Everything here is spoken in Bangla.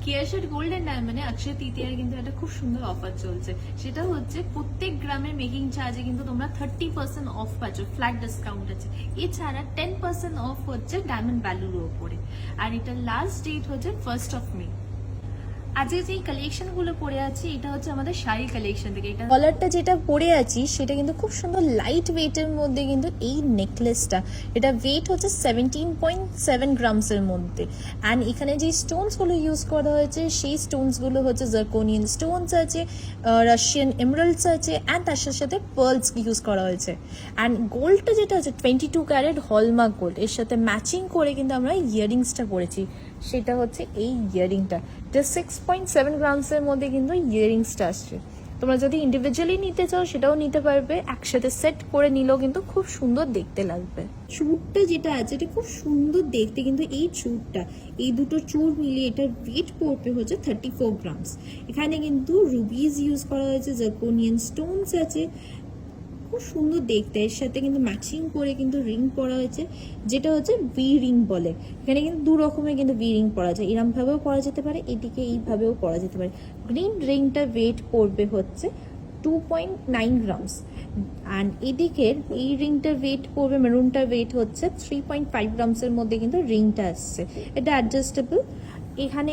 কেয়ারশেড গোল্ড এন্ড ডায়মন্ডে অক্ষয় তৃতীয়ার কিন্তু একটা খুব সুন্দর অফার চলছে। সেটা হচ্ছে প্রত্যেক গ্রামের মেকিং চার্জে কিন্তু তোমরা 30% অফ পাচ্ছ, ফ্ল্যাট ডিসকাউন্ট আছে। এছাড়া 10% অফ হচ্ছে ডায়মন্ড ভ্যালুর উপরে। আর এটা লাস্ট ডেট হচ্ছে 1st অফ মে। আজকে যে কালেকশন গুলো পরে আছি এটা হচ্ছে আমাদের শাড়ি কালেকশন থেকে। এটা কলারটা যেটা পরে আছি সেটা কিন্তু খুব সুন্দর লাইট ওয়েটের মধ্যে, কিন্তু এই নেকলেসটা এটা ওয়েট হচ্ছে 17.7 গ্রামসের মধ্যে। অ্যান্ড এখানে যে স্টোনসগুলো ইউজ করা হয়েছে সেই স্টোনসগুলো হচ্ছে জার্কোনিয়ান স্টোনস আছে, রাশিয়ান এমরাল্ডস আছে, অ্যান্ড তার সাথে সাথে পার্লস ইউজ করা হয়েছে। অ্যান্ড গোল্ডটা যেটা আছে 22 ক্যারেট হলমার্ক গোল্ড, এর সাথে ম্যাচিং করে কিন্তু আমরা ইয়ারিংসটা করেছি। সেটা হচ্ছে এই ইয়ারিংটা, এটা 6.7 গ্রামসের মধ্যে কিন্তু ইয়ারিংসটা আসছে। তোমরা যদি ইন্ডিভিজুয়ালি নিতে চাও সেটাও নিতে পারবে, একসাথে সেট করে নিলেও কিন্তু খুব সুন্দর দেখতে লাগবে। চুড়টা যেটা আছে এটা খুব সুন্দর দেখতে, কিন্তু এই চুড়টা, এই দুটো চুড় মিলিয়ে এটার ওয়েট পড়বে হচ্ছে 34 গ্রামস। এখানে কিন্তু রুবিজ ইউজ করা হয়েছে, জার্কোনিয়ান স্টোনস আছে, খুব সুন্দর দেখতে। এর সাথে কিন্তু ম্যাচিং করে কিন্তু রিং পরা হয়েছে, যেটা হচ্ছে ভি রিং বলে। এখানে কিন্তু দু রকমের কিন্তু ভি রিং পরা যায়, এরম ভাবেও পরা যেতে পারে, এদিকে এইভাবেও পরা যেতে পারে। গ্রিন রিংটা ওয়েট পড়বে হচ্ছে 2.9 গ্রামস, অ্যান্ড এদিকের এই রিংটার ওয়েট পড়বে, মেরুনটার ওয়েট হচ্ছে 3.5 গ্রামসের মধ্যে কিন্তু রিংটা আসছে। এটা অ্যাডজাস্টেবল। এখানে